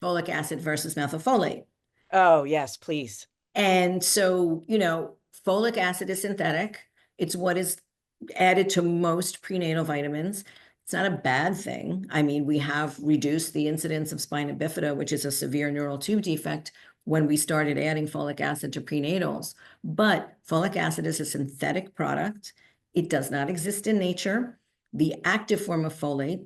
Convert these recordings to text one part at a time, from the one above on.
folic acid versus methylfolate. Oh, yes, please. And so, folic acid is synthetic. It's what is added to most prenatal vitamins. It's not a bad thing. I mean, we have reduced the incidence of spina bifida, which is a severe neural tube defect, when we started adding folic acid to prenatals. But folic acid is a synthetic product. It does not exist in nature. The active form of folate,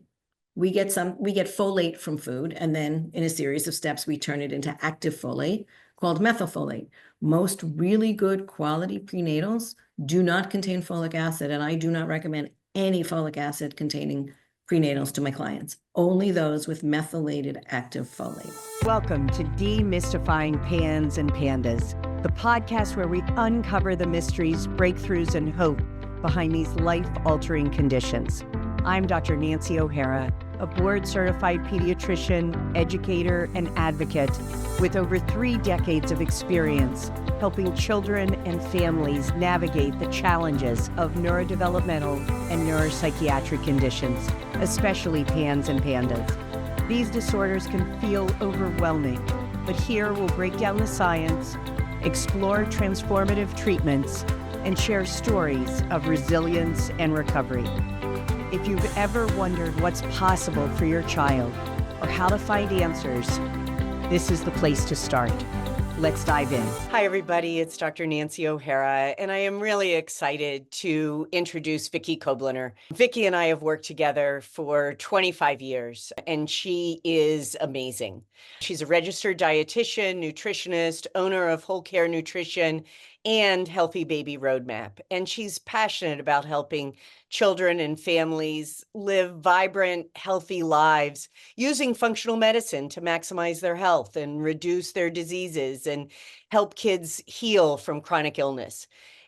we get folate from food, and then in a series of steps, we turn it into active folate called methylfolate. Most really good quality prenatals do not contain folic acid, and I do not recommend any folic acid containing prenatals to my clients, only those with methylated active folate. Welcome to Demystifying PANS and PANDAS, the podcast where we uncover the mysteries, breakthroughs, and hope behind these life-altering conditions. I'm Dr. Nancy O'Hara, a board-certified pediatrician, educator, and advocate with over 3 decades of experience helping children and families navigate the challenges of neurodevelopmental and neuropsychiatric conditions, especially PANS and PANDAS. These disorders can feel overwhelming, but here we'll break down the science, explore transformative treatments, and share stories of resilience and recovery. If you've ever wondered what's possible for your child or how to find answers, this is the place to start. Let's dive in. Hi, everybody. It's Dr. Nancy O'Hara, and I am really excited to introduce Vicki Kobliner. Vicki and I have worked together for 25 years, and she is amazing. She's a registered dietitian, nutritionist, owner of Holcare Nutrition, and Healthy Baby Roadmap. And she's passionate about helping children and families live vibrant, healthy lives using functional medicine to maximize their health and reduce their diseases and help kids heal from chronic illness.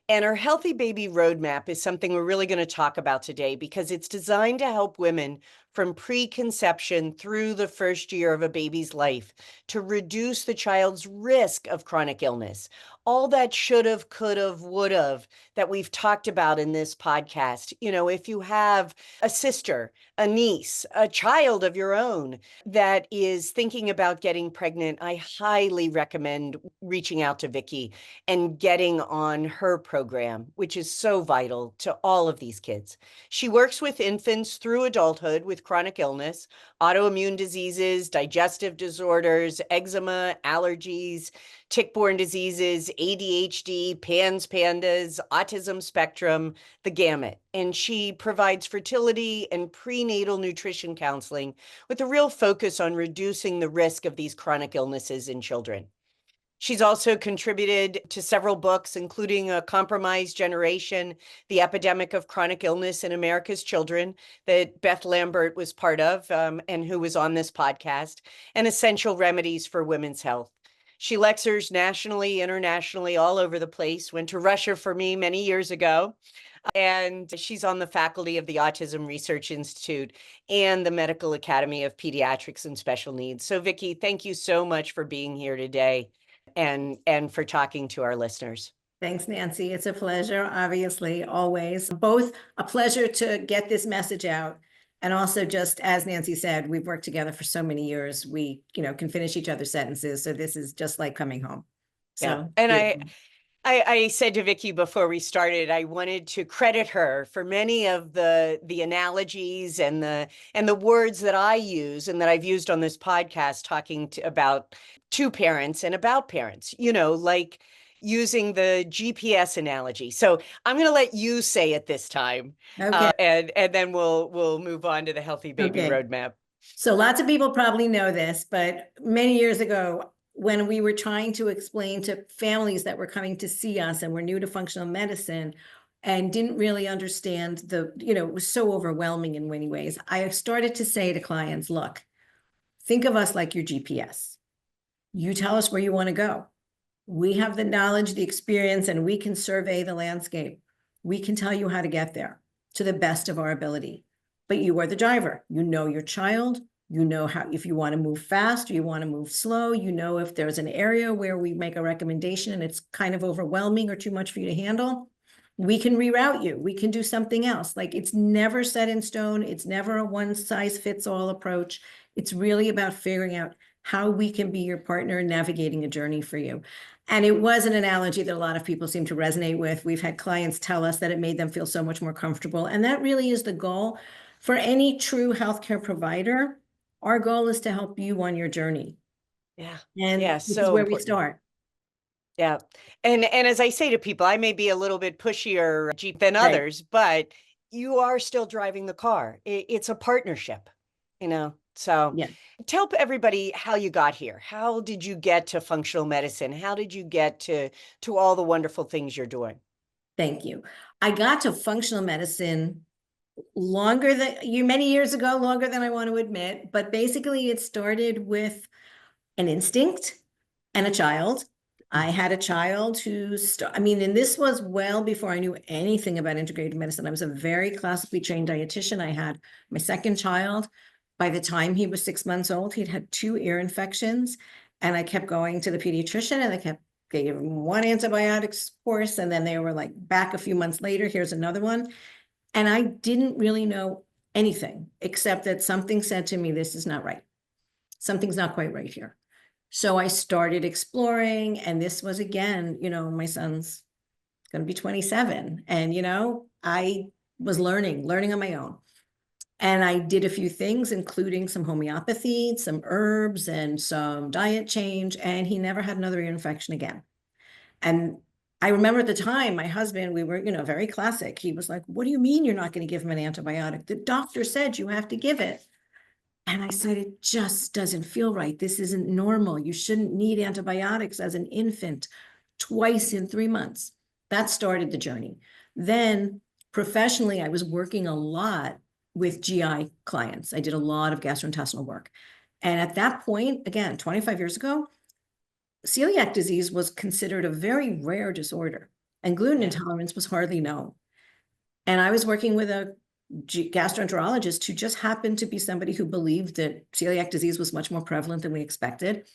And our Healthy Baby Roadmap is something we're really going to talk about today because it's designed to help women from preconception through the first year of a baby's life to reduce the child's risk of chronic illness. All that should have, could have, would have that we've talked about in this podcast. You know, if you have a sister, a niece, a child of your own that is thinking about getting pregnant, I highly recommend reaching out to Vicki and getting on her program, which is so vital to all of these kids. She works with infants through adulthood with chronic illness, autoimmune diseases, digestive disorders, eczema, allergies, tick-borne diseases, ADHD, PANS, PANDAS, autism spectrum, the gamut. And she provides fertility and prenatal nutrition counseling with a real focus on reducing the risk of these chronic illnesses in children. She's also contributed to several books, including A Compromised Generation, The Epidemic of Chronic Illness in America's Children, that Beth Lambert was part of and who was on this podcast, and Essential Remedies for Women's Health. She lectures nationally, internationally, all over the place, went to Russia for me many years ago. And she's on the faculty of the Autism Research Institute and the Medical Academy of Pediatrics and Special Needs. So Vicki, thank you so much for being here today and for talking to our listeners. Thanks, Nancy. It's a pleasure, obviously, always. Both a pleasure to get this message out. And also, just as Nancy said, we've worked together for so many years. We, can finish each other's sentences. So this is just like coming home. So, yeah. And I said to Vicki before we started, I wanted to credit her for many of the analogies and the words that I use and that I've used on this podcast talking about to parents and about parents, like using the GPS analogy. So I'm going to let you say it this time. Okay. And then we'll move on to the Healthy Baby Roadmap. So lots of people probably know this, but many years ago, when we were trying to explain to families that were coming to see us and were new to functional medicine and didn't really understand it was so overwhelming in many ways. I started to say to clients, look, think of us like your GPS. You tell us where you want to go. We have the knowledge, the experience, and we can survey the landscape. We can tell you how to get there to the best of our ability. But you are the driver. You know your child. You know how, if you want to move fast or you want to move slow, if there's an area where we make a recommendation and it's kind of overwhelming or too much for you to handle, we can reroute you. We can do something else. Like, it's never set in stone. It's never a one size fits all approach. It's really about figuring out how we can be your partner in navigating a journey for you. And it was an analogy that a lot of people seem to resonate with. We've had clients tell us that it made them feel so much more comfortable. And that really is the goal for any true healthcare provider. Our goal is to help you on your journey. Yeah. And Yeah, this is so where we important. start. Yeah. And as I say to people, I may be a little bit pushier Jeep than Right. others, but you are still driving the car. It's a partnership, So Yeah. tell everybody how you got here. How did you get to functional medicine? How did you get to all the wonderful things you're doing? Thank you. I got to functional medicine many years ago, longer than I want to admit, but basically it started with an instinct and a child. I had a child and this was well before I knew anything about integrative medicine. I was a very classically trained dietitian. I had my second child. By the time he was 6 months old, he'd had 2 ear infections, and I kept going to the pediatrician, and they gave him 1 antibiotics course, and then they were like, back a few months later, here's another one. And I didn't really know anything except that something said to me, this is not right. Something's not quite right here. So I started exploring, and this was again, my son's going to be 27. And, I was learning on my own. And I did a few things, including some homeopathy, some herbs, and some diet change. And he never had another ear infection again. And I remember at the time, my husband, we were, very classic. He was like, what do you mean you're not going to give him an antibiotic? The doctor said you have to give it. And I said, it just doesn't feel right. This isn't normal. You shouldn't need antibiotics as an infant twice in 3 months. That started the journey. Then professionally, I was working a lot with GI clients. I did a lot of gastrointestinal work. And at that point, again, 25 years ago, celiac disease was considered a very rare disorder, and gluten intolerance was hardly known. And I was working with a gastroenterologist who just happened to be somebody who believed that celiac disease was much more prevalent than we expected.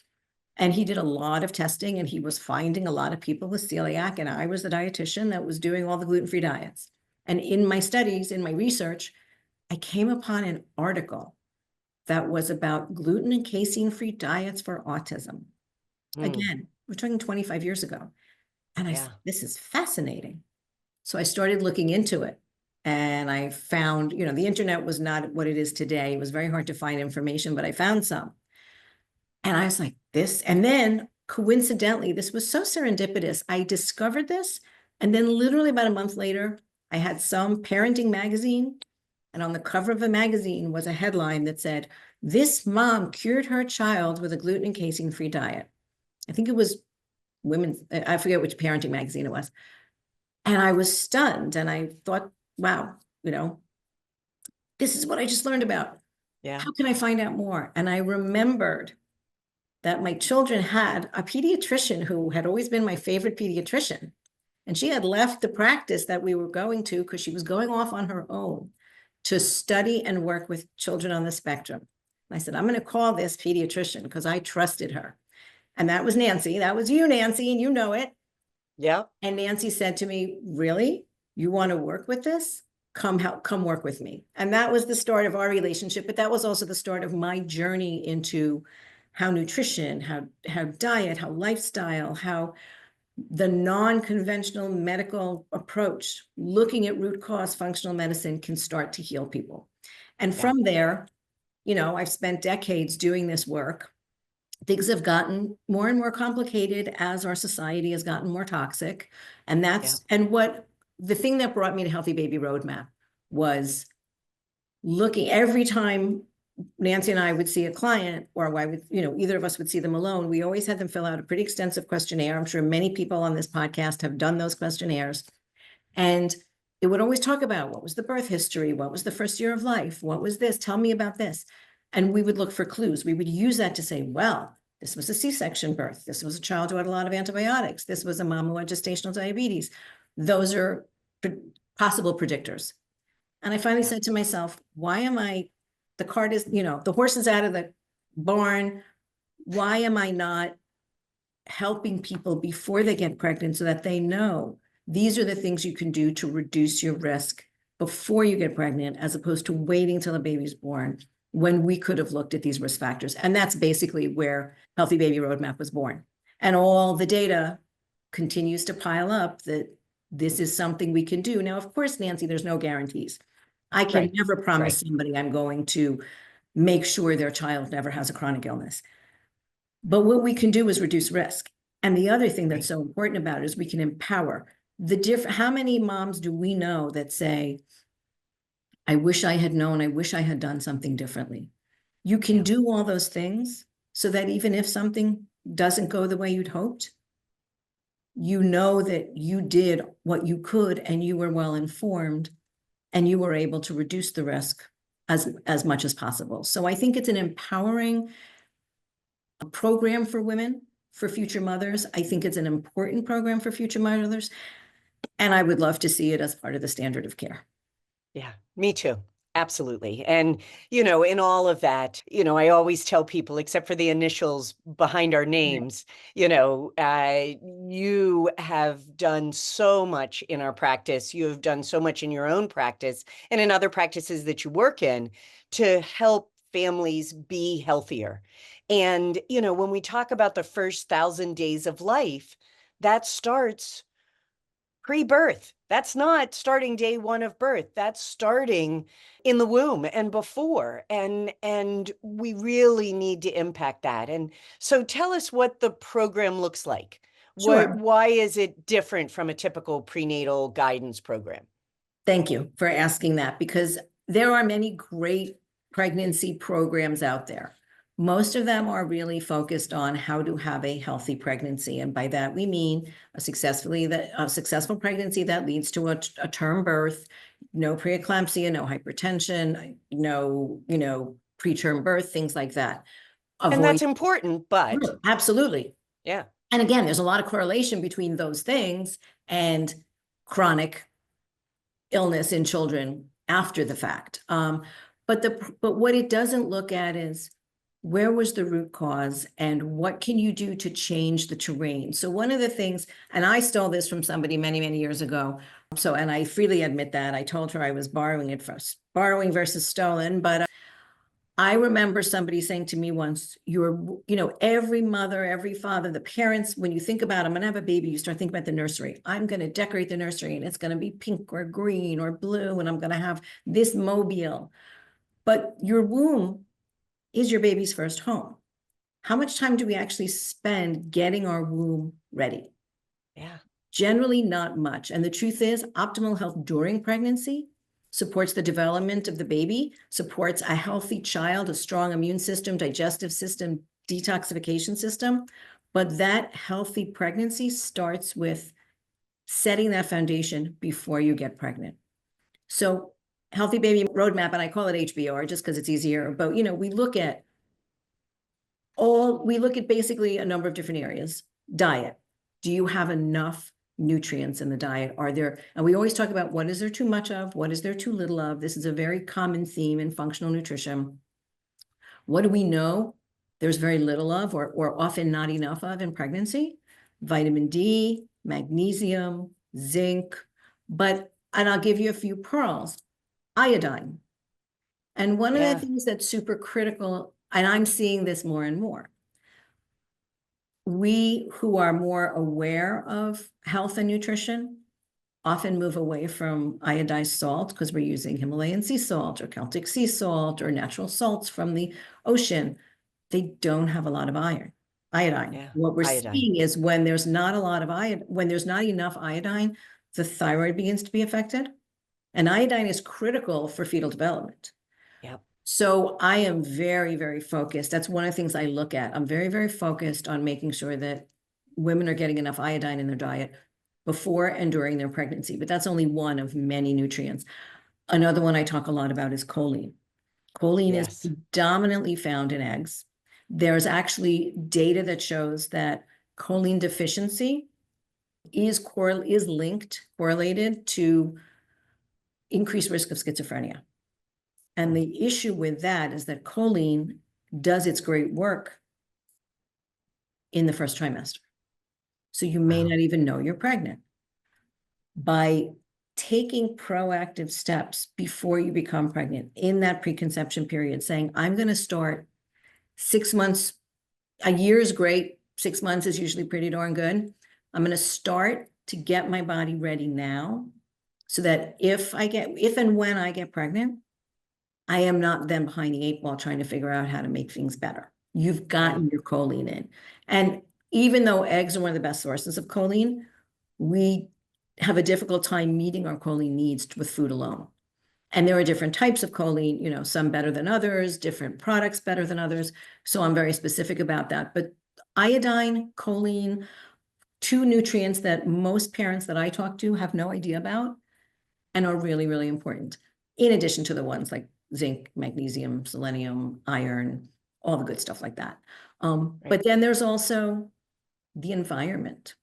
And he did a lot of testing, and he was finding a lot of people with celiac. And I was the dietitian that was doing all the gluten-free diets. And in my studies, in my research, I came upon an article that was about gluten and casein-free diets for autism. Again, we're talking 25 years ago. And I said, this is fascinating. So I started looking into it. And I found, the internet was not what it is today. It was very hard to find information, but I found some. And I was like, this. And then coincidentally, this was so serendipitous. I discovered this. And then literally about a month later, I had some parenting magazine. And on the cover of the magazine was a headline that said, this mom cured her child with a gluten and casein-free diet. I think it was I forget which parenting magazine it was. And I was stunned. And I thought, wow, this is what I just learned about. Yeah. How can I find out more? And I remembered that my children had a pediatrician who had always been my favorite pediatrician. And she had left the practice that we were going to because she was going off on her own to study and work with children on the spectrum. And I said, I'm going to call this pediatrician because I trusted her. And that was Nancy. That was you, Nancy, and you know it. Yeah. And Nancy said to me, really? You want to work with this? Come work with me. And that was the start of our relationship. But that was also the start of my journey into how nutrition, how diet, how lifestyle, how the non-conventional medical approach, looking at root cause functional medicine, can start to heal people. And from there, I've spent decades doing this work. Things have gotten more and more complicated as our society has gotten more toxic. And the thing that brought me to Healthy Baby Roadmap was looking every time Nancy and I would see a client, or I would, either of us would see them alone, we always had them fill out a pretty extensive questionnaire. I'm sure many people on this podcast have done those questionnaires. And it would always talk about what was the birth history, what was the first year of life, what was this, tell me about this. And we would look for clues. We would use that to say, well, this was a C-section birth. This was a child who had a lot of antibiotics. This was a mom who had gestational diabetes. Those are possible predictors. And I finally said to myself, the cart is, the horse is out of the barn. Why am I not helping people before they get pregnant so that they know these are the things you can do to reduce your risk before you get pregnant, as opposed to waiting till the baby's born when we could have looked at these risk factors. And that's basically where Healthy Baby Roadmap was born. And all the data continues to pile up that this is something we can do. Now, of course, Nancy, there's no guarantees. I can Right. never promise Right. somebody I'm going to make sure their child never has a chronic illness. But what we can do is reduce risk. And the other thing that's Right. so important about it is we can empower how many moms do we know that say, I wish I had known, I wish I had done something differently. You can Yeah. do all those things so that even if something doesn't go the way you'd hoped, you know that you did what you could and you were well informed and you were able to reduce the risk as much as possible. So I think it's an empowering program for women, for future mothers. I think it's an important program for future mothers. And I would love to see it as part of the standard of care. Yeah, me too. Absolutely. And, in all of that, I always tell people, except for the initials behind our names, you have done so much in our practice. You have done so much in your own practice and in other practices that you work in to help families be healthier. And, when we talk about the first 1,000 days of life, that starts pre-birth. That's not starting day one of birth. That's starting in the womb and before. And we really need to impact that. And so tell us what the program looks like. Sure. Why is it different from a typical prenatal guidance program? Thank you for asking that, because there are many great pregnancy programs out there. Most of them are really focused on how to have a healthy pregnancy. And by that, we mean a successful pregnancy that leads to a term birth, no preeclampsia, no hypertension, no, preterm birth, things like that. And that's important, but Absolutely. yeah. And again, there's a lot of correlation between those things and chronic illness in children after the fact. But what it doesn't look at is where was the root cause and what can you do to change the terrain? So one of the things, and I stole this from somebody many, many years ago. So, and I freely admit that I told her I was borrowing borrowing versus stolen, but I remember somebody saying to me once, every mother, every father, the parents, when you think about, I'm going to have a baby, you start thinking about the nursery. I'm going to decorate the nursery and it's going to be pink or green or blue, and I'm going to have this mobile. But your womb is your baby's first home. How much time do we actually spend getting our womb ready? Yeah. Generally not much. And the truth is, optimal health during pregnancy supports the development of the baby, supports a healthy child, a strong immune system, digestive system, detoxification system. But that healthy pregnancy starts with setting that foundation before you get pregnant. So Healthy Baby Roadmap, and I call it HBR just because it's easier, but we look at basically a number of different areas. Diet. Do you have enough nutrients in the diet? And we always talk about what is there too much of, what is there too little of? This is a very common theme in functional nutrition. What do we know there's very little of, or often not enough of in pregnancy? Vitamin D, magnesium, zinc, and I'll give you a few pearls. Iodine. And one of the things that's super critical, and I'm seeing this more and more, we who are more aware of health and nutrition often move away from iodized salt because we're using Himalayan sea salt or Celtic sea salt or natural salts from the ocean. They don't have a lot of iodine. Yeah, What we're iodine. seeing is when there's not a lot of iodine, when there's not enough iodine, the thyroid begins to be affected. And iodine is critical for fetal development. Yep. So I am very, very focused. That's one of the things I look at. I'm very, very focused on making sure that women are getting enough iodine in their diet before and during their pregnancy, but that's only one of many nutrients. Another one I talk a lot about is choline. Choline is predominantly found in eggs. There's actually data that shows that choline deficiency is correlated to increased risk of schizophrenia. And the issue with that is that choline does its great work in the first trimester. So you may not even know you're pregnant. By taking proactive steps before you become pregnant in that preconception period, saying, I'm going to start 6 months, a year is great. 6 months is usually pretty darn good. I'm going to start to get my body ready now so that if and when I get pregnant, I am not then behind the 8 ball trying to figure out how to make things better. You've gotten your choline in. And even though eggs are one of the best sources of choline, we have a difficult time meeting our choline needs with food alone. And there are different types of choline, you know, some better than others, different products better than others. So I'm very specific about that. But iodine, choline, 2 nutrients that most parents that I talk to have no idea about and are really, really important, in addition to the ones like zinc, magnesium, selenium, iron, all the good stuff like that. But then there's also the environment.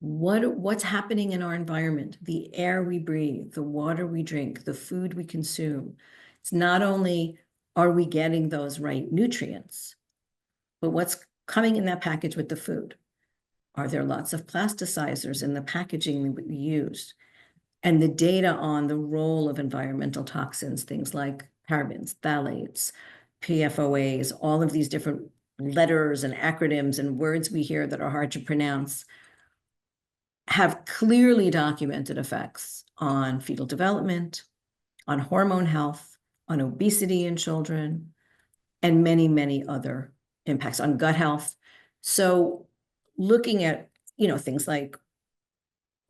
What's happening in our environment, the air we breathe, the water we drink, the food we consume. It's not only are we getting those right nutrients, but what's coming in that package with the food. Are there lots of plasticizers in the packaging that we use? And the data on the role of environmental toxins, things like parabens, phthalates, PFOAs, all of these different letters and acronyms and words we hear that are hard to pronounce, have clearly documented effects on fetal development, on hormone health, on obesity in children, and many, many other impacts on gut health. So looking at, you know, things like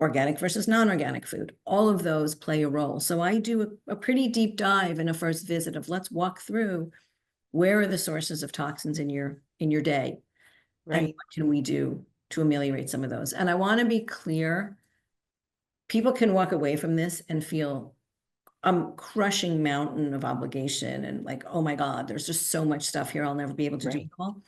organic versus non-organic food, all of those play a role. So I do a pretty deep dive in a first visit of let's walk through where are the sources of toxins in your day, and what can we do to ameliorate some of those. And I want to be clear, people can walk away from this and feel crushing mountain of obligation and like, oh my God, there's just so much stuff here. I'll never be able to do it all.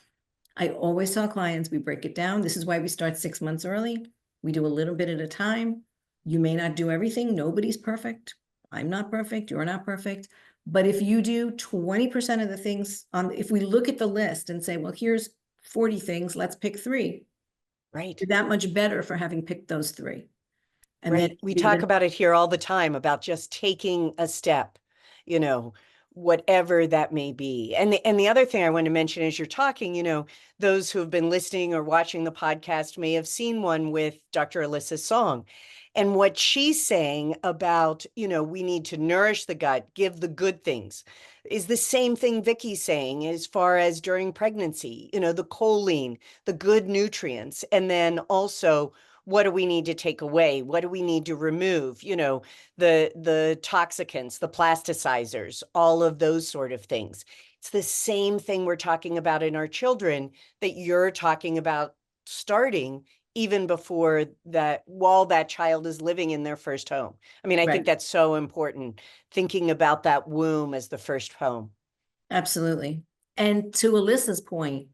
I always tell clients, we break it down. This is why we start 6 months early. We do a little bit at a time. You may not do everything. Nobody's perfect. I'm not perfect. You're not perfect. But if you do 20% of the things if we look at the list and say, well, here's 40 things, let's pick 3. You're that much better for having picked those 3. And then we talk about it here all the time about just taking a step, you know, whatever that may be. And the other thing I want to mention as you're talking, you know, those who have been listening or watching the podcast may have seen one with Dr. Alyssa's song. And what she's saying about, you know, we need to nourish the gut, give the good things, is the same thing Vicki's saying as far as during pregnancy, you know, the choline, the good nutrients, and then also what do we need to take away? What do we need to remove? You know, the toxicants, the plasticizers, all of those sort of things. It's the same thing we're talking about in our children that you're talking about starting even before that, while that child is living in their first home. I mean, I think that's so important, thinking about that womb as the first home. Absolutely. And to Alyssa's point,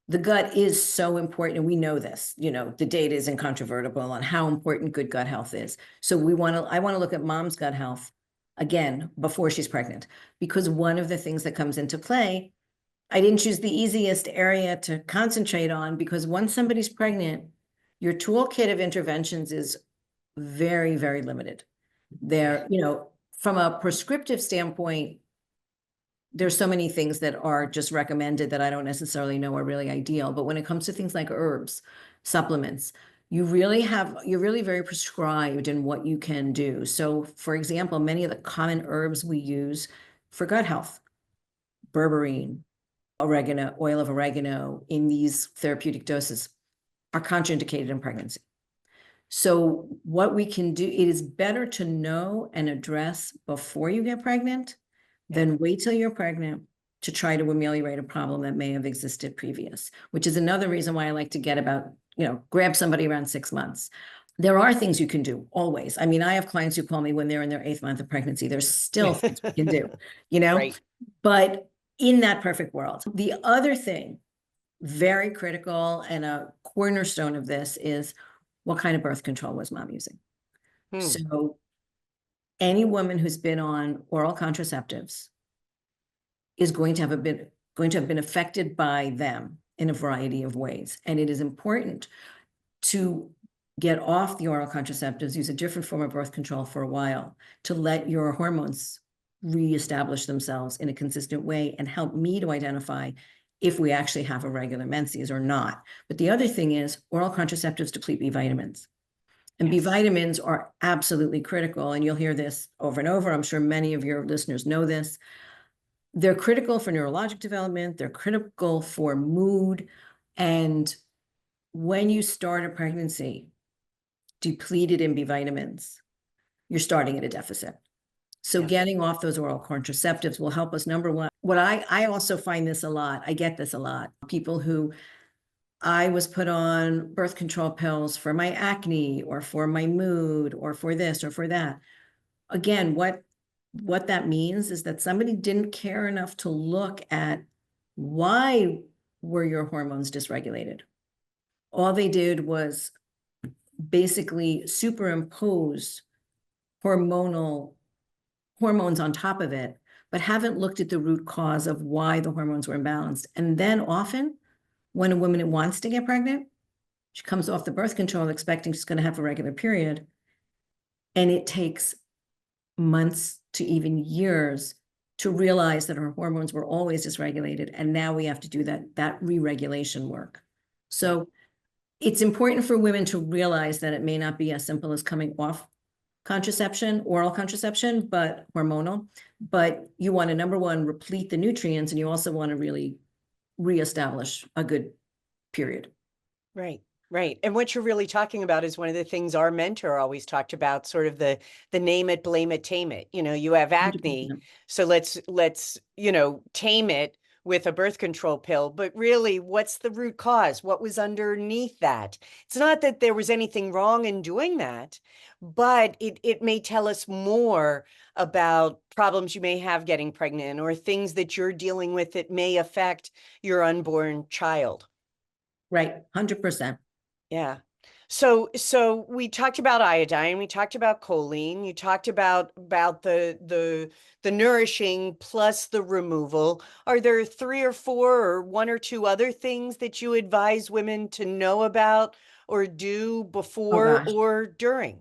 the gut is so important, and we know this, you know, the data is incontrovertible on how important good gut health is. So I want to look at mom's gut health again before she's pregnant, because one of the things that comes into play, I didn't choose the easiest area to concentrate on, because once somebody's pregnant, your toolkit of interventions is very, very limited. There, you know, from a prescriptive standpoint, there's so many things that are just recommended that I don't necessarily know are really ideal. But when it comes to things like herbs, supplements, you're really very prescribed in what you can do. So for example, many of the common herbs we use for gut health, berberine, oregano, oil of oregano in these therapeutic doses are contraindicated in pregnancy. So what we can do, it is better to know and address before you get pregnant than wait till you're pregnant to try to ameliorate a problem that may have existed previous, which is another reason why I like to get about, you know, grab somebody around 6 months. There are things you can do always. I mean, I have clients who call me when they're in their 8th month of pregnancy. There's still things we can do, you know, but in that perfect world. The other thing, very critical and a cornerstone of this, is what kind of birth control was mom using? So any woman who's been on oral contraceptives is going to have been affected by them in a variety of ways. And it is important to get off the oral contraceptives, use a different form of birth control for a while to let your hormones reestablish themselves in a consistent way and help me to identify if we actually have irregular menses or not. But the other thing is oral contraceptives deplete B vitamins. And B vitamins are absolutely critical. And you'll hear this over and over. I'm sure many of your listeners know this. They're critical for neurologic development. They're critical for mood. And when you start a pregnancy depleted in B vitamins, you're starting at a deficit. So getting off those oral contraceptives will help us. Number one, what I also find this a lot. I get this a lot. People who I was put on birth control pills for my acne or for my mood or for this or for that. Again, what that means is that somebody didn't care enough to look at why were your hormones dysregulated. All they did was basically superimpose hormones on top of it, but haven't looked at the root cause of why the hormones were imbalanced. And then often when a woman wants to get pregnant, she comes off the birth control expecting she's going to have a regular period. And it takes months to even years to realize that her hormones were always dysregulated. And now we have to do that re-regulation work. So it's important for women to realize that it may not be as simple as coming off contraception, oral contraception, but hormonal. But you want to, number one, replete the nutrients, and you also want to really reestablish a good period. Right. Right. And what you're really talking about is one of the things our mentor always talked about, sort of the name it, blame it, tame it. You know, you have acne, 100%. so let's, tame it with a birth control pill, but really what's the root cause? What was underneath that? It's not that there was anything wrong in doing that, but it may tell us more about problems you may have getting pregnant or things that you're dealing with that may affect your unborn child. Right. 100%. Yeah. So we talked about iodine, we talked about choline, you talked about the nourishing plus the removal. Are there 3 or 4 or 1 or 2 other things that you advise women to know about or do before or during?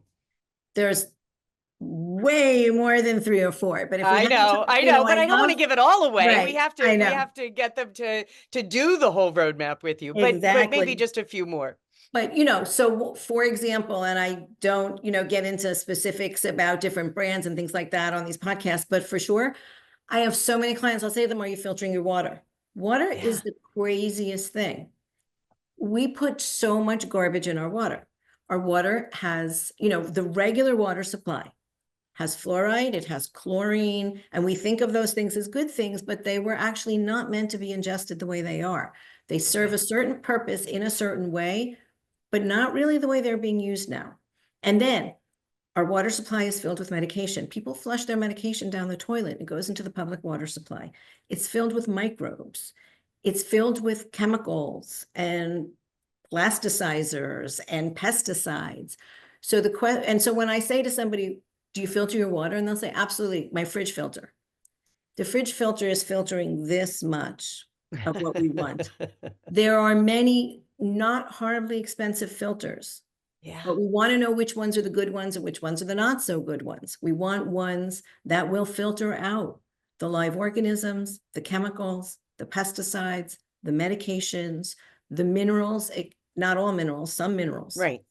There's way more than 3 or 4, but if we I have know, but I don't want to give it all away. Right, We have I to know. get them to do the whole roadmap with you, but maybe Exactly. just a few more. But, so for example, and I don't, get into specifics about different brands and things like that on these podcasts, but for sure, I have so many clients, I'll say to them, are you filtering your water? Water is the craziest thing. We put so much garbage in our water. Our water has, the regular water supply has fluoride, it has chlorine, and we think of those things as good things, but they were actually not meant to be ingested the way they are. They serve a certain purpose in a certain way, but not really the way they're being used now. And then our water supply is filled with medication. People flush their medication down the toilet. It goes into the public water supply. It's filled with microbes. It's filled with chemicals and plasticizers and pesticides. So so when I say to somebody, do you filter your water? And they'll say, absolutely, my fridge filter. The fridge filter is filtering this much of what we want. There are many not horribly expensive filters. Yeah. But we want to know which ones are the good ones and which ones are the not so good ones. We want ones that will filter out the live organisms, the chemicals, the pesticides, the medications, the minerals, not all minerals, some minerals. Right.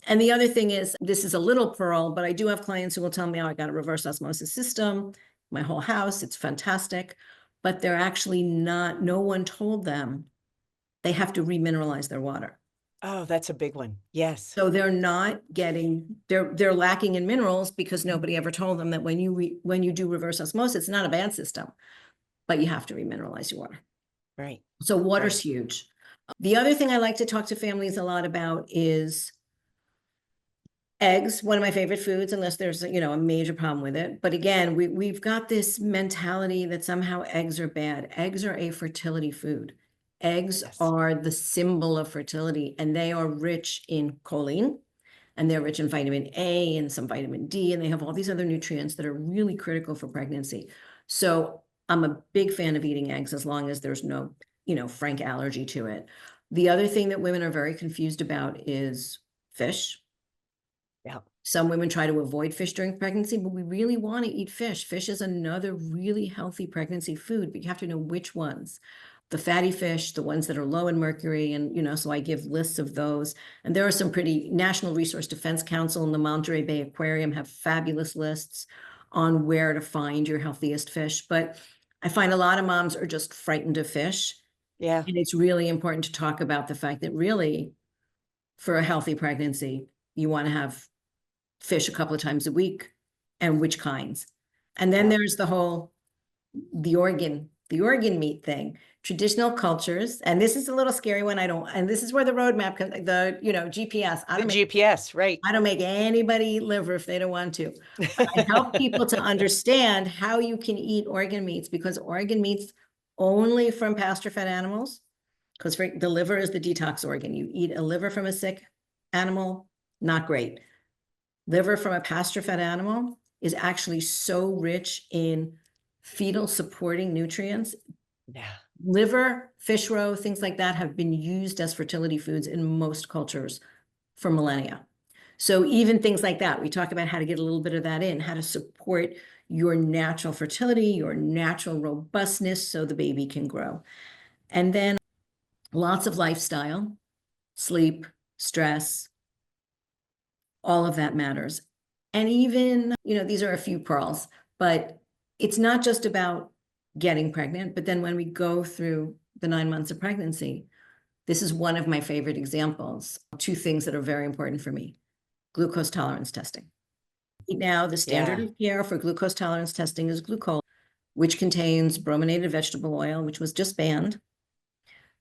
And the other thing is, this is a little pearl, but I do have clients who will tell me, oh, I got a reverse osmosis system, my whole house, it's fantastic. But they're actually not, no one told them they have to remineralize their water. Oh, that's a big one. Yes. So they're not getting, they're lacking in minerals because nobody ever told them that when you do reverse osmosis, it's not a bad system, but you have to remineralize your water. Right. So water's huge. The other thing I like to talk to families a lot about is eggs, one of my favorite foods, unless there's a major problem with it. But again, we've got this mentality that somehow eggs are bad. Eggs are a fertility food. Eggs are the symbol of fertility, and they are rich in choline, and they're rich in vitamin A and some vitamin D, and they have all these other nutrients that are really critical for pregnancy. So I'm a big fan of eating eggs as long as there's no, frank allergy to it. The other thing that women are very confused about is fish. Some women try to avoid fish during pregnancy, but we really want to eat fish. Fish is another really healthy pregnancy food, but you have to know which ones. The fatty fish, the ones that are low in mercury, and so I give lists of those. And there are some pretty, National Resource Defense Council and the Monterey Bay Aquarium have fabulous lists on where to find your healthiest fish. But I find a lot of moms are just frightened of fish. Yeah. And it's really important to talk about the fact that really, for a healthy pregnancy, you want to have fish a couple of times a week, and which kinds. And then there's the whole, the organ meat thing. Traditional cultures, and this is a little scary one. And this is where the roadmap comes, the GPS. GPS, right. I don't make anybody eat liver if they don't want to. But I help people to understand how you can eat organ meats, because organ meats only from pasture-fed animals, because the liver is the detox organ. You eat a liver from a sick animal, not great. Liver from a pasture-fed animal is actually so rich in fetal supporting nutrients. Yeah. Liver, fish roe, things like that have been used as fertility foods in most cultures for millennia. So even things like that, we talk about how to get a little bit of that in, how to support your natural fertility, your natural robustness so the baby can grow. And then lots of lifestyle, sleep, stress, all of that matters. And even, these are a few pearls, but it's not just about getting pregnant, but then when we go through the 9 months of pregnancy, this is one of my favorite examples. 2 things that are very important for me: glucose tolerance testing. Now, the standard of care for glucose tolerance testing is glucola, which contains brominated vegetable oil, which was just banned.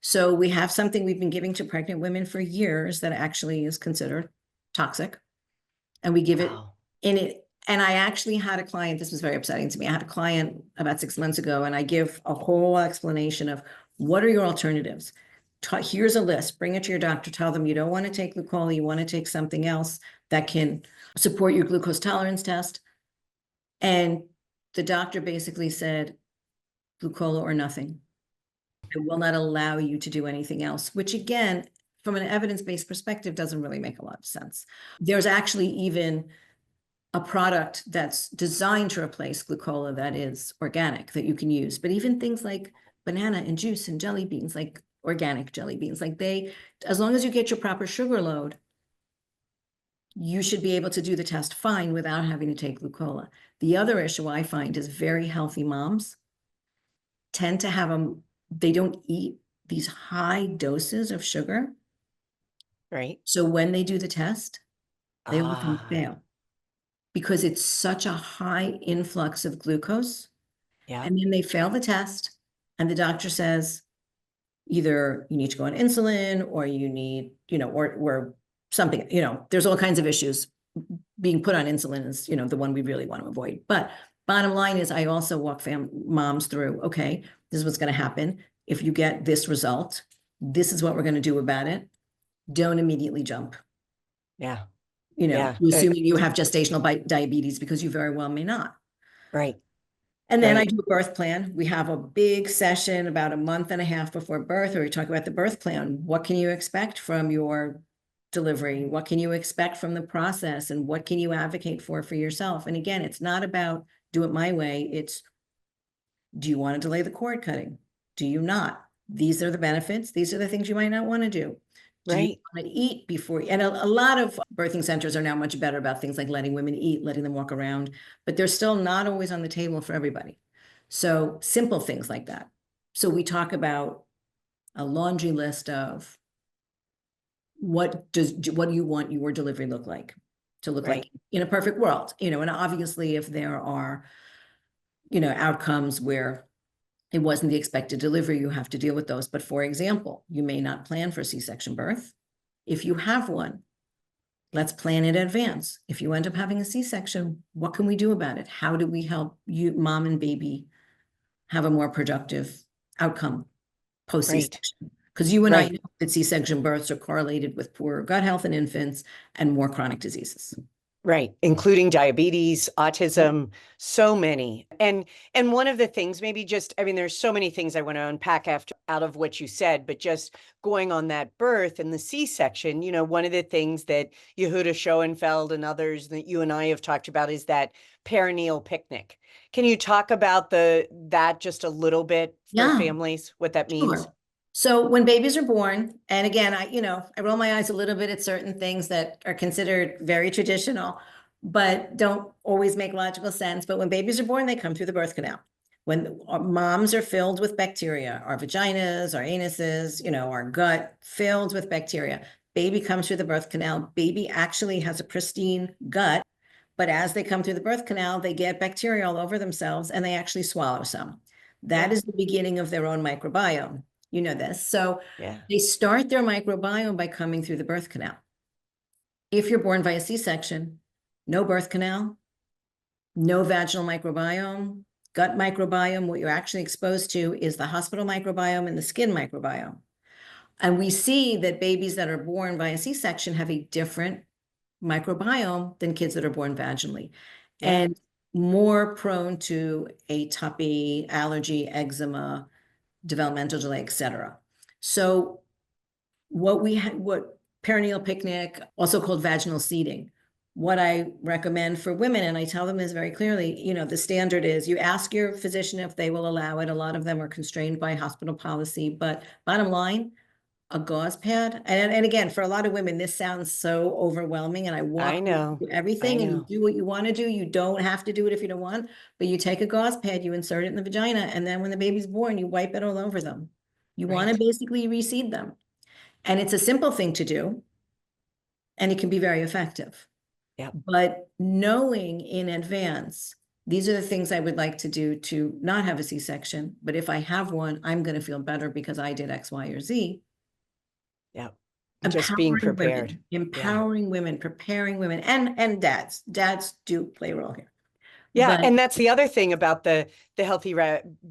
So we have something we've been giving to pregnant women for years that actually is considered toxic. And we give it in it. And I actually had a client, this was very upsetting to me. I had a client about 6 months ago, and I give a whole explanation of what are your alternatives. Here's a list, bring it to your doctor, tell them you don't want to take glucola, you want to take something else that can support your glucose tolerance test. And the doctor basically said, glucola or nothing. I will not allow you to do anything else, which again, from an evidence-based perspective, doesn't really make a lot of sense. There's actually even a product that's designed to replace glucola that is organic that you can use. But even things like banana and juice and jelly beans, like organic jelly beans, like as long as you get your proper sugar load, you should be able to do the test fine without having to take glucola. The other issue I find is very healthy moms tend to have they don't eat these high doses of sugar. Right. So when they do the test, they often fail because it's such a high influx of glucose. Yeah. And then they fail the test, and the doctor says, either you need to go on insulin, or you need, or something, there's all kinds of issues. Being put on insulin is, the one we really want to avoid. But bottom line is, I also walk moms through, okay, this is what's going to happen. If you get this result, this is what we're going to do about it. Don't immediately jump. Yeah. Assuming you have gestational diabetes, because you very well may not. Right. And then I do a birth plan. We have a big session about a month and a half before birth, where we talk about the birth plan. What can you expect from your delivery? What can you expect from the process? And what can you advocate for yourself? And again, it's not about do it my way. It's, do you want to delay the cord cutting? Do you not? These are the benefits. These are the things you might not want to do. Do you want to eat before? And a lot of birthing centers are now much better about things like letting women eat, letting them walk around, but they're still not always on the table for everybody. So simple things like that. So we talk about a laundry list of what do you want your delivery look like like in a perfect world, and obviously if there are, outcomes where it wasn't the expected delivery, you have to deal with those. But for example, you may not plan for a C-section birth. If you have one, let's plan in advance. If you end up having a C-section, what can we do about it? How do we help you, mom and baby, have a more productive outcome post C-section? Because you and I know that C-section births are correlated with poorer gut health in infants and more chronic diseases. Right, including diabetes, autism, so many. And one of the things, maybe just, I mean, there's so many things I want to unpack out of what you said, but just going on that birth and the C-section, you know, one of the things that Yehuda Schoenfeld and others that you and I have talked about is that perineal picnic. Can you talk about that just a little bit for Yeah, families, what that means? sure. So when babies are born, and again, I roll my eyes a little bit at certain things that are considered very traditional, but don't always make logical sense. But when babies are born, they come through the birth canal. When our moms are filled with bacteria, our vaginas, our anuses, our gut filled with bacteria. Baby comes through the birth canal. Baby actually has a pristine gut, but as they come through the birth canal, they get bacteria all over themselves and they actually swallow some. That is the beginning of their own microbiome. You know this. So they start their microbiome by coming through the birth canal. If you're born via C-section, no birth canal, no vaginal microbiome, gut microbiome. What you're actually exposed to is the hospital microbiome and the skin microbiome. And we see that babies that are born via C-section have a different microbiome than kids that are born vaginally, and more prone to atopy, allergy, eczema, developmental delay, etc. So what perineal picnic, also called vaginal seeding, what I recommend for women, and I tell them this very clearly, the standard is you ask your physician if they will allow it. A lot of them are constrained by hospital policy, but bottom line, a gauze pad. And again, for a lot of women, this sounds so overwhelming, and I walk you through everything, and you do what you want to do. You don't have to do it if you don't want, but you take a gauze pad, you insert it in the vagina, and then when the baby's born, you wipe it all over them. You want to basically reseed them. And it's a simple thing to do, and it can be very effective. But knowing in advance, these are the things I would like to do to not have a C-section, but if I have one, I'm going to feel better because I did X, Y, or Z. Just being prepared. Empowering women, preparing women, and dads. Dads do play a role here. And that's the other thing about the Healthy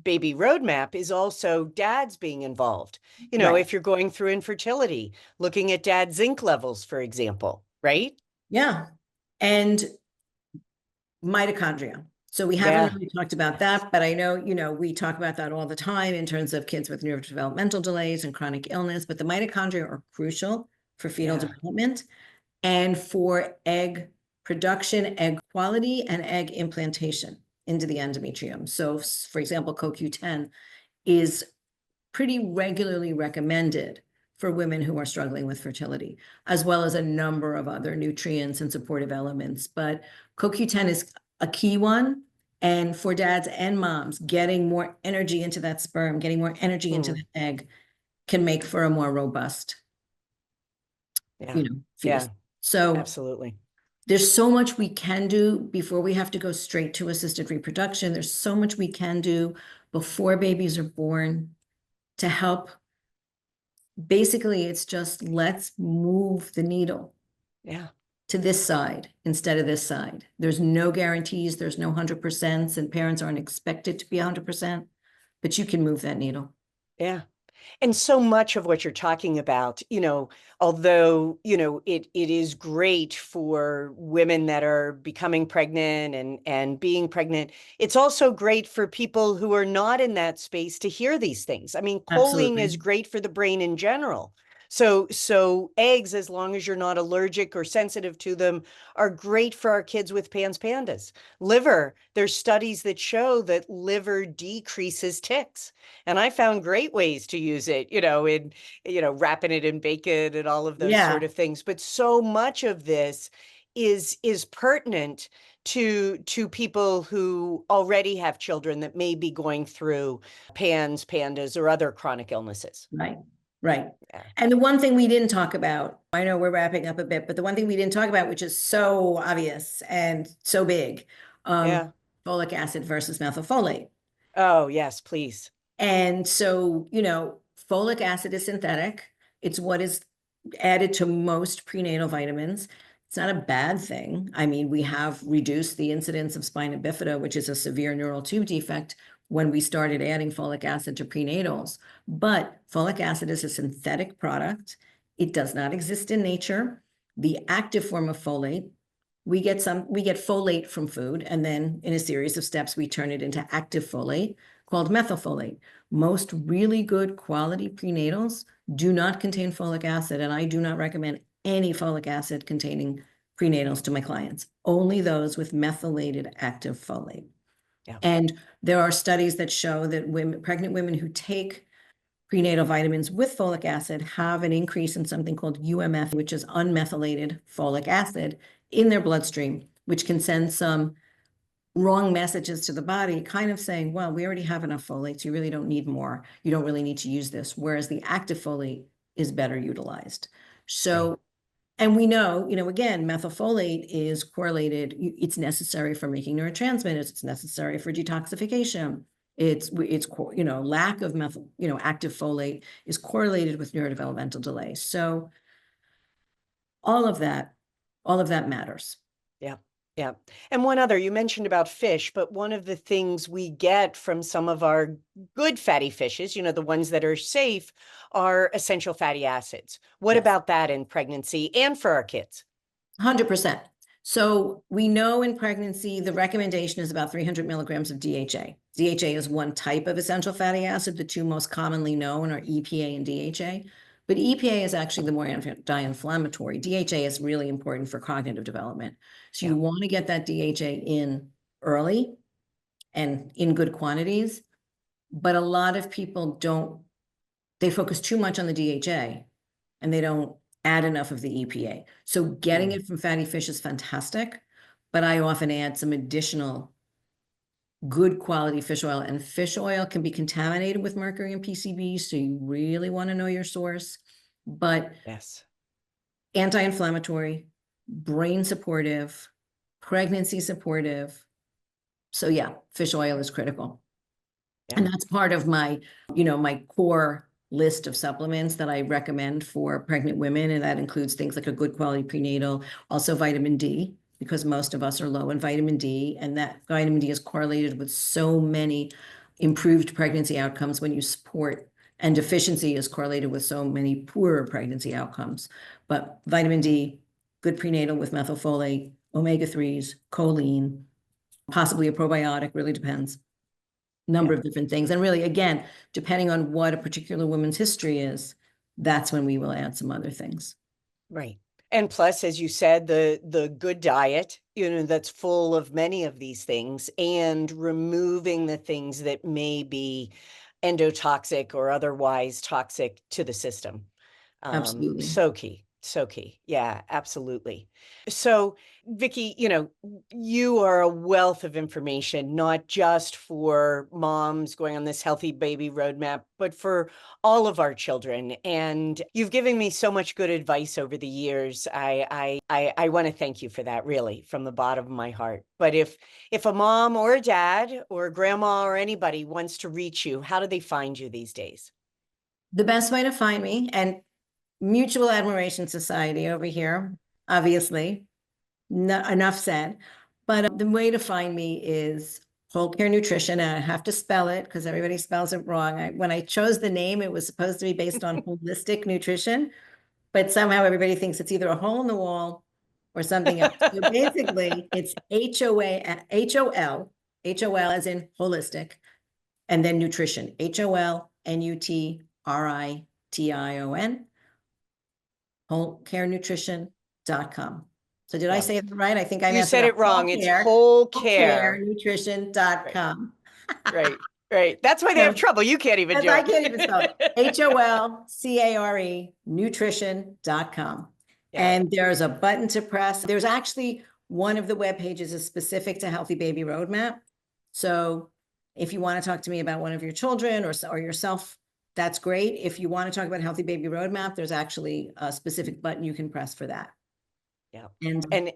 Baby Roadmap is also dads being involved. If you're going through infertility, looking at dad's zinc levels, for example, right? Yeah. And mitochondria. So we haven't really talked about that, but I know, we talk about that all the time in terms of kids with neurodevelopmental delays and chronic illness, but the mitochondria are crucial for fetal development and for egg production, egg quality, and egg implantation into the endometrium. So for example, CoQ10 is pretty regularly recommended for women who are struggling with fertility, as well as a number of other nutrients and supportive elements. But CoQ10 is a key one. And for dads and moms, getting more energy into that sperm, getting more energy into the egg can make for a more robust, fetus. So absolutely. There's so much we can do before we have to go straight to assisted reproduction. There's so much we can do before babies are born to help. Basically, it's just let's move the needle to this side instead of this side. There's no guarantees, there's no 100%, and parents aren't expected to be 100%, but you can move that needle. And so much of what you're talking about, although, it is great for women that are becoming pregnant and being pregnant, it's also great for people who are not in that space to hear these things. I mean, choline is great for the brain in general. So eggs, as long as you're not allergic or sensitive to them, are great for our kids with PANS PANDAS. Liver, there's studies that show that liver decreases tics. And I found great ways to use it, wrapping it in bacon and all of those sort of things. But so much of this is pertinent to people who already have children that may be going through PANS, PANDAS, or other chronic illnesses. Right. And the one thing we didn't talk about, I know we're wrapping up a bit, but the one thing we didn't talk about, which is so obvious and so big, folic acid versus methylfolate. Oh, yes, please. And so, folic acid is synthetic. It's what is added to most prenatal vitamins. It's not a bad thing. I mean, we have reduced the incidence of spina bifida, which is a severe neural tube defect, when we started adding folic acid to prenatals. But folic acid is a synthetic product. It does not exist in nature. The active form of folate we get folate from food, and then in a series of steps, we turn it into active folate called methylfolate. Most really good quality prenatals do not contain folic acid, and I do not recommend any folic acid containing prenatals to my clients, only those with methylated active folate. Yeah. And there are studies that show that pregnant women who take prenatal vitamins with folic acid have an increase in something called UMF, which is unmethylated folic acid, in their bloodstream, which can send some wrong messages to the body, kind of saying, well, we already have enough folate, so you really don't need more. You don't really need to use this. Whereas the active folate is better utilized. So, Right. and we know, again, methylfolate is correlated. It's necessary for making neurotransmitters. It's necessary for detoxification. It's lack of active folate is correlated with neurodevelopmental delay. So all of that matters. Yeah. Yeah. And one other, you mentioned about fish, but one of the things we get from some of our good fatty fishes, the ones that are safe, are essential fatty acids. What Yes. about that in pregnancy and for our kids? 100%. So we know in pregnancy, the recommendation is about 300 milligrams of DHA. DHA is one type of essential fatty acid. The two most commonly known are EPA and DHA. But EPA is actually the more anti-inflammatory. DHA is really important for cognitive development. So you want to get that DHA in early and in good quantities. But a lot of people they focus too much on the DHA and they don't add enough of the EPA. So getting it from fatty fish is fantastic, but I often add some additional good quality fish oil, and fish oil can be contaminated with mercury and PCBs. So you really want to know your source, but yes, anti-inflammatory, brain supportive, pregnancy supportive. So yeah, fish oil is critical. Yeah. And that's part of my core list of supplements that I recommend for pregnant women. And that includes things like a good quality prenatal, also vitamin D, because most of us are low in vitamin D. And that vitamin D is correlated with so many improved pregnancy outcomes when you support, and deficiency is correlated with so many poorer pregnancy outcomes. But vitamin D, good prenatal with methylfolate, omega-3s, choline, possibly a probiotic, really depends. Number of different things. And really, again, depending on what a particular woman's history is, that's when we will add some other things. Right. And plus, as you said, the good diet, that's full of many of these things, and removing the things that may be endotoxic or otherwise toxic to the system. Absolutely. So key. So key. Yeah, absolutely. So, Vicki, you are a wealth of information, not just for moms going on this healthy baby roadmap, but for all of our children. And you've given me so much good advice over the years. I want to thank you for that, really, from the bottom of my heart. But if a mom or a dad or a grandma or anybody wants to reach you, how do they find you these days? The best way to find me, and Mutual Admiration Society over here, obviously, enough said. But the way to find me is Holcare Nutrition, and I have to spell it because everybody spells it wrong. When I chose the name, it was supposed to be based on holistic nutrition, but somehow everybody thinks it's either a hole in the wall or something else. So basically, it's HOL as in holistic, and then nutrition, HOLNUTRITION, wholecarenutrition.com. So did I say it right? I think I messed You said it up. it wrong. It's Holcare, Holcare. wholecarenutrition.com. Right. Right. That's why they have trouble. You can't even do it. I can't even spell it. HOLCARE nutrition.com. And there's a button to press. There's actually one of the web pages is specific to Healthy Baby Roadmap. So if you want to talk to me about one of your children or yourself, that's great. If you want to talk about Healthy Baby Roadmap, there's actually a specific button you can press for that. Yeah. And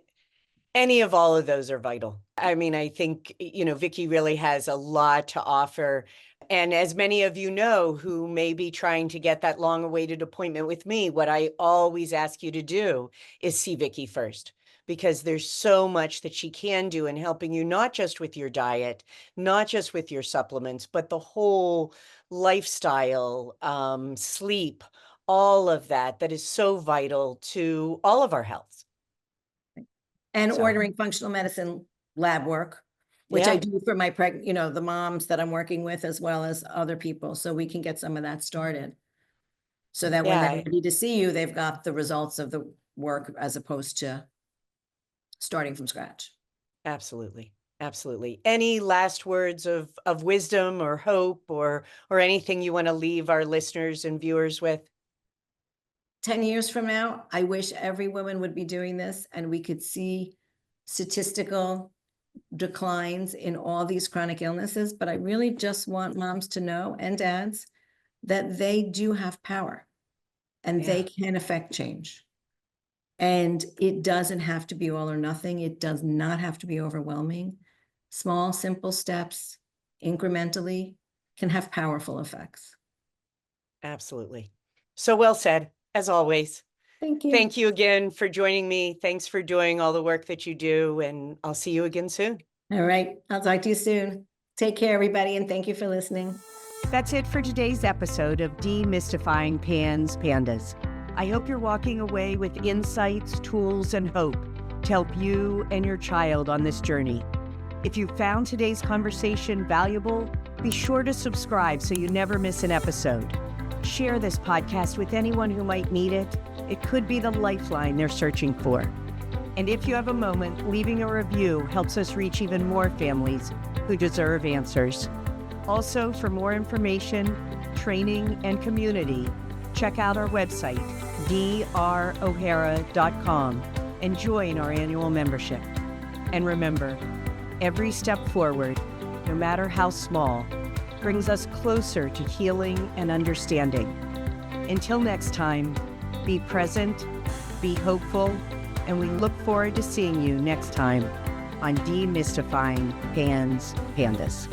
any of all of those are vital. I mean, I think, Vicki really has a lot to offer. And as many of you know who may be trying to get that long-awaited appointment with me, what I always ask you to do is see Vicki first, because there's so much that she can do in helping you, not just with your diet, not just with your supplements, but the whole lifestyle, sleep, all of that is so vital to all of our health. And So, ordering functional medicine lab work, which I yeah, do for my the moms that I'm working with as well as other people, so we can get some of that started. So that when they're yeah, ready to see you, they've got the results of the work as opposed to starting from scratch. absolutely. Absolutely. Any last words of wisdom or hope or anything you want to leave our listeners and viewers with? 10 years from now, I wish every woman would be doing this and we could see statistical declines in all these chronic illnesses. But I really just want moms to know, and dads, that they do have power and they Yeah, can affect change. And it doesn't have to be all or nothing. It does not have to be overwhelming. Small, simple steps, incrementally, can have powerful effects. absolutely. So well said, as always. Thank you. Thank you again for joining me. Thanks for doing all the work that you do, and I'll see you again soon. All right. I'll talk to you soon. Take care, everybody, and thank you for listening. That's it for today's episode of Demystifying PANS, PANDAS. I hope you're walking away with insights, tools, and hope to help you and your child on this journey. If you found today's conversation valuable, be sure to subscribe so you never miss an episode. Share this podcast with anyone who might need it. It could be the lifeline they're searching for. And if you have a moment, leaving a review helps us reach even more families who deserve answers. Also, for more information, training, and community, check out our website, drohara.com, and join our annual membership. And remember, every step forward, no matter how small, brings us closer to healing and understanding. Until next time, be present, be hopeful, and we look forward to seeing you next time on Demystifying PANS, PANDAS.